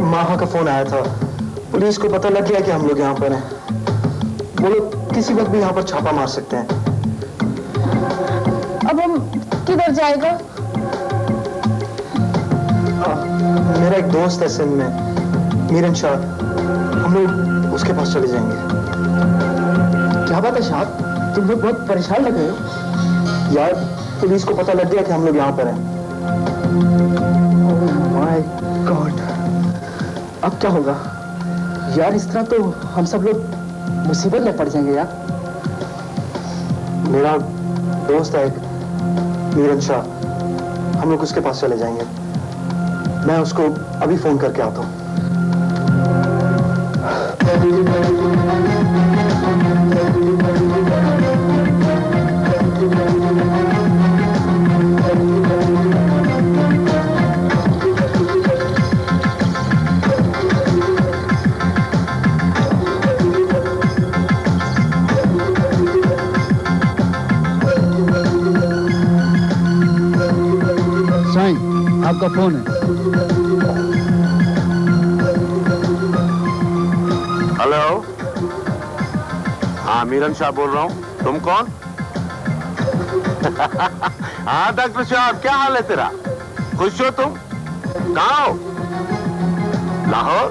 माहा का फोन आया था। पुलिस को पता लग गया कि हम लोग यहाँ पर हैं। वो लोग किसी वक्त भी यहाँ पर छापा मार सकते हैं। अब हम किधर जाएगा? मेरा एक दोस्त है सिंध में, मीरन शाह। हम लोग उसके पास चले जाएंगे। क्या बात है शाह, तुम लोग बहुत परेशान लग रहे हो। यार पुलिस को पता लग गया कि हम लोग यहाँ पर हैं। ओह माय गॉड, अब क्या होगा यार? इस तरह तो हम सब लोग मुसीबत में पड़ जाएंगे यार। मेरा दोस्त है एक, मीरन शाह। हम लोग उसके पास चले जाएंगे। मैं उसको अभी फोन करके आता हूँ। आपका फोन है। हेलो, हाँ मीरन शाह बोल रहा हूँ। तुम कौन? हाँ डॉक्टर शाह, क्या हाल है तेरा? खुश हो तुम? कहाँ हो? लाहौर?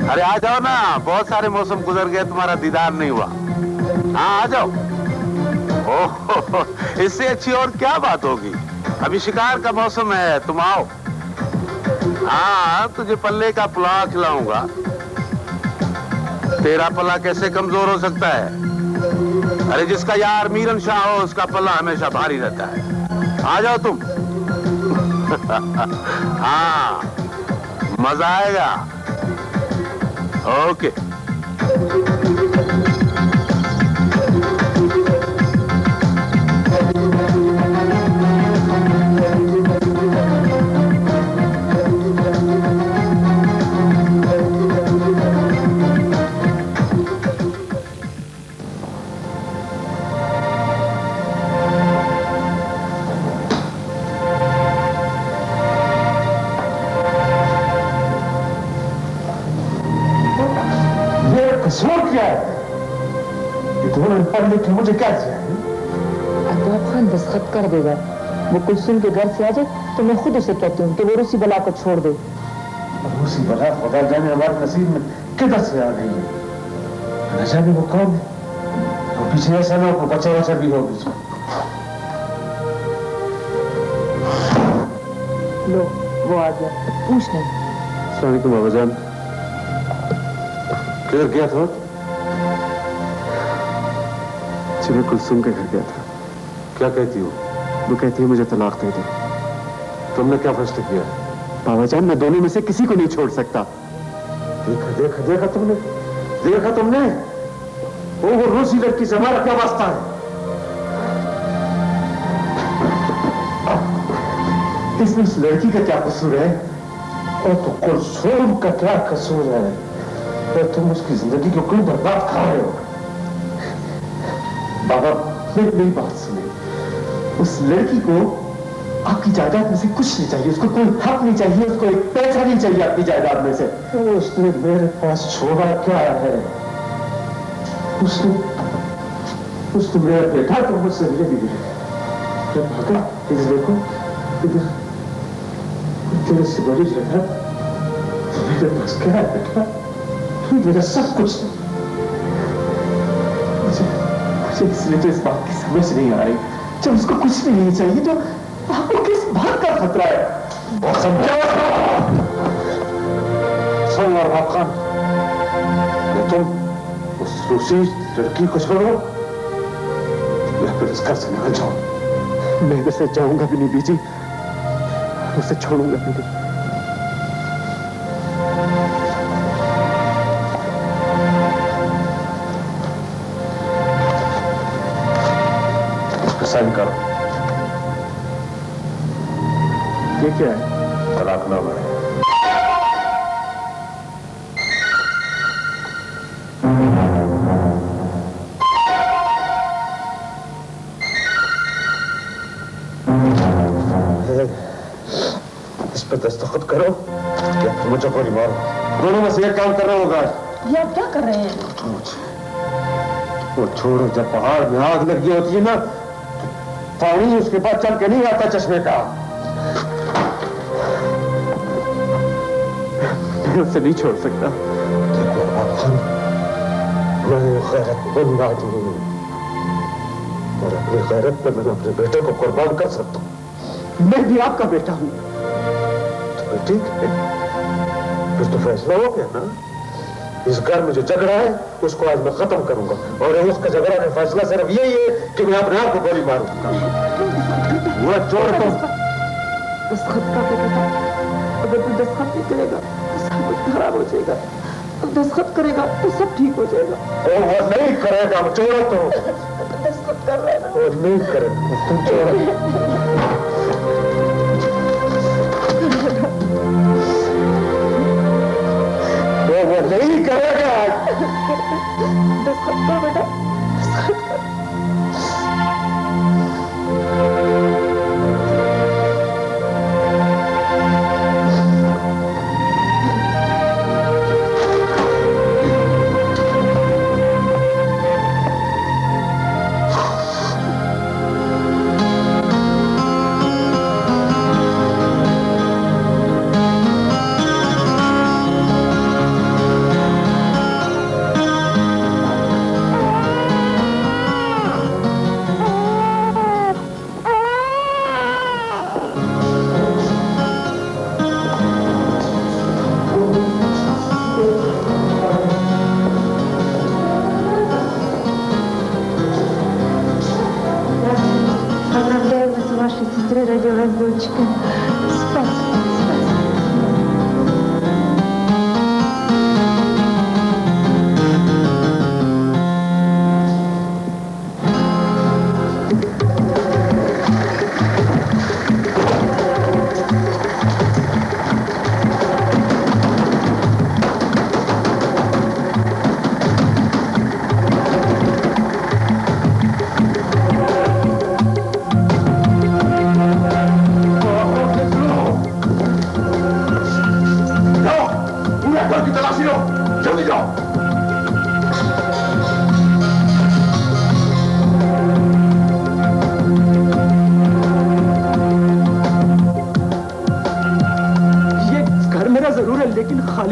अरे आ जाओ ना, बहुत सारे मौसम गुजर गए, तुम्हारा दीदार नहीं हुआ। हाँ आ जाओ। ओह, इससे अच्छी और क्या बात होगी? अभी शिकार का मौसम है, तुम आओ। हाँ, तुझे पल्ले का पुलाव खिलाऊंगा। तेरा पल्ला कैसे कमजोर हो सकता है? अरे जिसका यार मीरन शाह हो, उसका पल्ला हमेशा भारी रहता है। आ जाओ तुम। हाँ, मजा आएगा। ओके। कसूर क्या है? ये तुम्होंने पढ़ लिख के मुझे क्या दिया? अल्ताफ खान दस्तखत कर देगा। वो कुलसुम के घर से आ जाए तो मैं खुद उसे कहती हूँ कि वो रूसी बला को छोड़ दे। रूसी बला खुदा जाने हमारे नसीब में किधर से आ गई है। न जाने वो कौन है। तो पीछे ऐसा ना हो बच्चा बच्चा भी हो बीच में। लो वो आ गया, पूछ नहीं। सॉरी तुम बाबा जान, किधर गया था? जी मैं कुलसुम के घर गया था। क्या कहती हो? वो कहती है मुझे तलाक दे दो। तुमने क्या फैसला किया? बाबा जान मैं दोनों में से किसी को नहीं छोड़ सकता। देखा देखा देखा तुमने, देखा तुमने? वो रूसी लड़की से हमारा क्या वास्ता है? इसमें उस लड़की का क्या कसूर है? और तो कुलसुम का क्या कसूर है? तो तुम उसकी जिंदगी को क्यों बर्बाद कर रहे हो? बाबा मेरी बात सुने। उस लड़की को आपकी जायदाद में से कुछ नहीं चाहिए, उसको कोई हक नहीं चाहिए, उसको एक पैसा नहीं चाहिए आपकी जायदाद में से। तो उसने मेरे पास छोड़ा क्या है? उसने मेरा बेटा तो मुझसे ले भी दिया। इधर देखो, इधर तेरे से बड़ी जगह मेरे पास क्या है बेटा? मेरा सब कुछ मुझे इसलिए तो इस बात की समझ नहीं आ रही। जब उसको कुछ भी नहीं चाहिए तो आपको किस बात का खतरा है? बहुत समझा खान, तुम उस रूसी लड़की को छोड़ो या फिर इस घर से निकल जाओ। मैं उसे जाऊंगा भी नहीं बीजी, उसे छोड़ूंगा भी नहीं। साइन करो। ये क्या है? तलाकनामा है। इस पर दस्तखत करो या मुझे गोली मारो, दोनों में से एक काम करना होगा। ये आप क्या कर रहे हैं? वो छोड़ो, जब पहाड़ में आग लगी होती है ना, पानी उसके पास चल के नहीं आता चश्मे का। मैं उसे नहीं छोड़ सकता। मैं गैरतमंद आदमी हूं और अपनी गैरत पर मैं अपने बेटे को कुर्बान कर सकता हूं। मैं भी आपका बेटा हूं। तो ठीक है, फिर तो फैसला हो गया ना। इस घर में जो झगड़ा है उसको आज मैं खत्म करूंगा और उसका झगड़ा का फैसला सिर्फ यही है कि मैं अपने आप को गोली मारूंगा। वो छोड़ दो। दस्तखत कर देगा। अगर तू दस्तखत नहीं करेगा तो सब कुछ खराब हो जाएगा। अब दस्तखत करेगा तो सब ठीक हो जाएगा। और वो नहीं करेगा, छोड़ो तो। दस्तखत कर रहे हैं। वो नहीं करेगा, तुम छोड़ो। वो नहीं करेगा। दस्तखत कर बेटा, दस्तखत कर।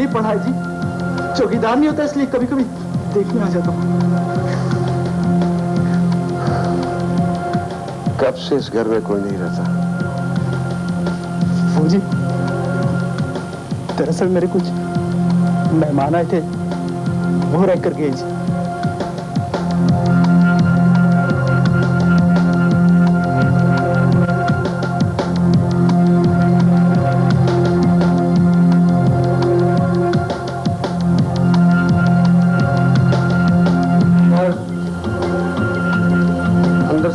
पड़ा है जी, चौकीदार नहीं होता इसलिए कभी कभी देखने आ जाता हूँ। कब से इस घर में कोई नहीं रहता? जी, दरअसल मेरे कुछ मेहमान आए थे, वो रह कर गए जी।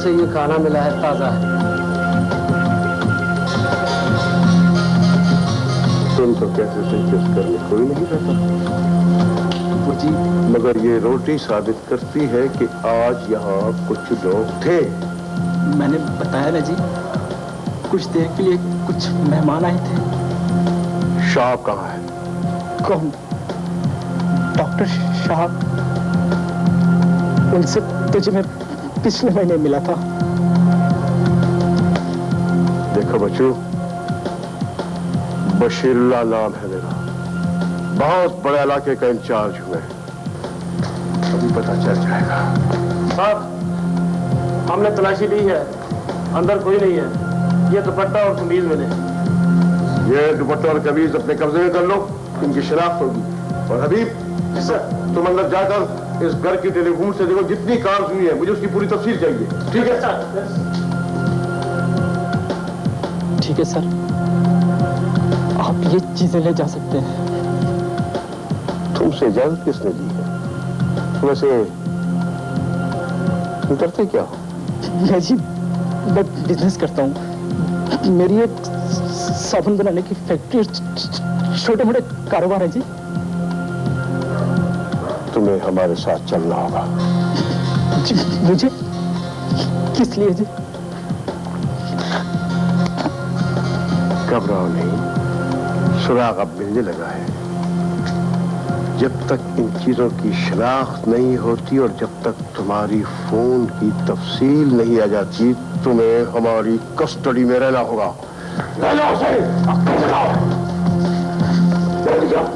से ये खाना मिला है, ताजा है। तुम तो कहते थे कि इस घर में कोई नहीं रहता जी, मगर ये रोटी साबित करती है कि आज यहाँ कुछ लोग थे। मैंने बताया ना जी, कुछ देर के लिए कुछ मेहमान आए थे। शाह कहाँ है? कौन? डॉक्टर शाह? उनसे तुझे मैं पिछले महीने मिला था। देखो बच्चों, बशीरुल्लाह नाम है मेरा, बहुत बड़े इलाके का इंचार्ज हूं मैं। अभी पता चल जाएगा। साहब, हमने तलाशी ली है, अंदर कोई नहीं है। ये दुपट्टा और कमीज मिले। ये दुपट्टा और कमीज अपने कब्जे में कर लो, इनकी शनाख्त होगी। और हबीब, तुम अंदर जाकर इस घर की टेलीफोन से देखो जितनी कार हुई है, मुझे उसकी पूरी तफसील चाहिए। ठीक है सर? ठीक है सर, आप ये चीजें ले जा सकते हैं। तुमसे इजाजत किसने दी है? वैसे तुम करते क्या हो? मैं जी, मैं बिजनेस करता हूँ। मेरी एक साबुन बनाने की फैक्ट्री, छोटे मोटे कारोबार है जी। तुम्हें हमारे साथ चलना होगा। जी, मुझे किस लिए जी? घबराओ नहीं, सुराग अब मिलने लगा है। जब तक इन चीजों की शनाख्त नहीं होती और जब तक तुम्हारी फोन की तफसील नहीं आ जाती, तुम्हें हमारी कस्टडी में रहना होगा। ले जाओ उसे, ले जाओ।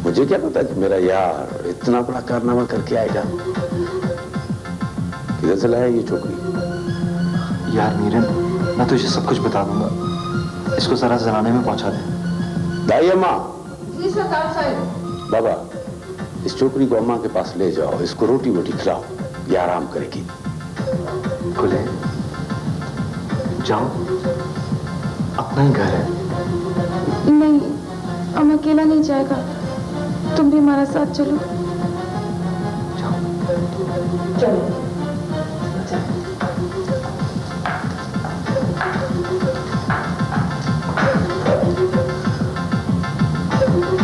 मुझे क्या पता कि मेरा यार इतना बड़ा कारनामा करके आएगा। किधर से लाया ये छोकरी? यार मीरन, मैं तुझे सब कुछ बता दूंगा, इसको जरा जनाने में पहुंचा दे। दाई अम्मा। जी सरकार साहब। बाबा, इस छोकरी को अम्मा के पास ले जाओ, इसको रोटी वोटी खिलाओ, ये आराम करेगी। कुले, जाओ, अपना ही घर है। नहीं, हम अकेला नहीं जाएगा, तुम भी हमारे साथ चलो। चलो।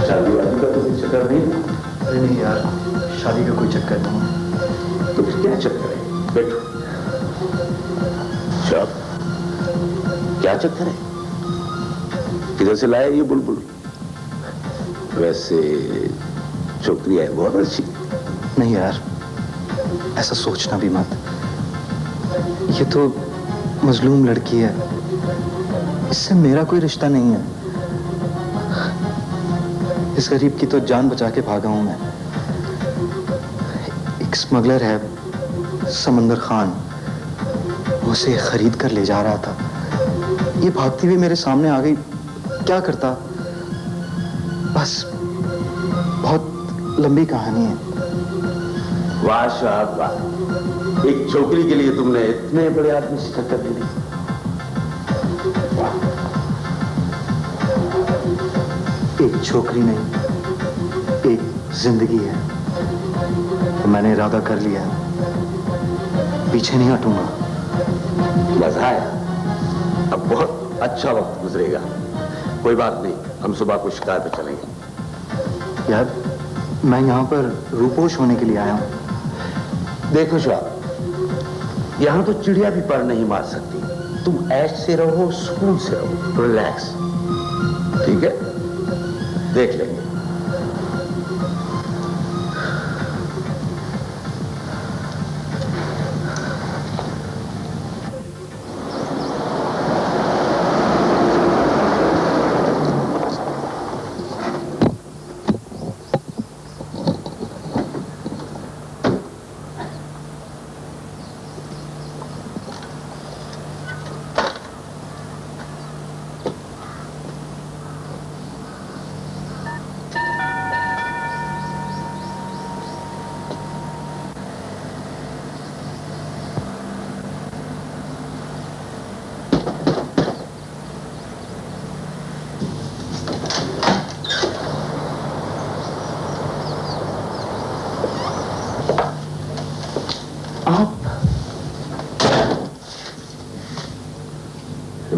शादी वादी का तो कोई चक्कर नहीं? अरे नहीं यार, शादी का कोई चक्कर नहीं। तो फिर क्या चक्कर है? बैठो। शॉप, क्या चक्कर है? किधर से लाया ये बुलबुल? वैसे छोकरी है बहुत अच्छी। नहीं यार, ऐसा सोचना भी मत। ये तो मजलूम लड़की है, इससे मेरा कोई रिश्ता नहीं है। इस गरीब की तो जान बचा के भागा हूं मैं। एक स्मगलर है समंदर खान, उसे खरीद कर ले जा रहा था। ये भागती हुई मेरे सामने आ गई, क्या करता? बस बहुत लंबी कहानी है। वाह शाह वाह, एक छोकरी के लिए तुमने इतने बड़े आदमी से टक्कर दे दी। वाह। एक छोकरी नहीं, एक जिंदगी है। तो मैंने इरादा कर लिया है, पीछे नहीं हटूंगा। मजा आया। अब बहुत अच्छा वक्त गुजरेगा। कोई बात नहीं, हम सुबह को शिकार पे चलेंगे। यार, मैं यहाँ पर रूपोश होने के लिए आया हूँ। देखो शाह, यहाँ तो चिड़िया भी पर नहीं मार सकती। तुम ऐश से रहो, सुकून से रहो, रिलैक्स। ठीक है, देख लेंगे।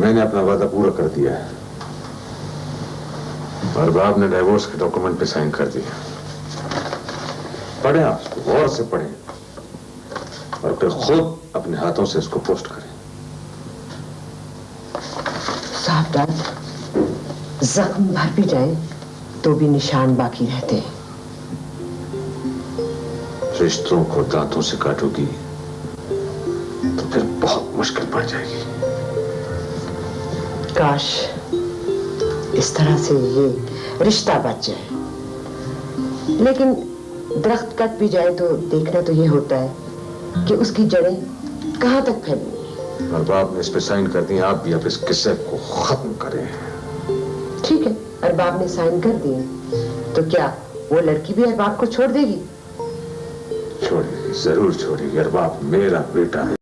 मैंने अपना वादा पूरा कर दिया है और बाप ने डिवोर्स के डॉक्यूमेंट पे साइन कर दिया। पढ़ें, आप इसको गौर से पढ़ें और फिर खुद अपने हाथों से इसको पोस्ट करें। साहबजाद, जख्म भर भी जाए तो भी निशान बाकी रहते हैं। रिश्तों को दांतों से काटोगी तो फिर बहुत मुश्किल पड़ जाएगी। काश इस तरह से ये रिश्ता बच जाए, लेकिन दरख्त कट भी जाए तो देखना तो ये होता है कि उसकी जड़ें कहां तक फैलेंगी। और बाप ने इस पे साइन कर दिया, आप भी अब इस किस्से को खत्म करें। ठीक है, अरबाब ने साइन कर दिए तो क्या वो लड़की भी अरबाब को छोड़ देगी? छोड़ेगी, जरूर छोड़ेगी। अरबाब मेरा बेटा है।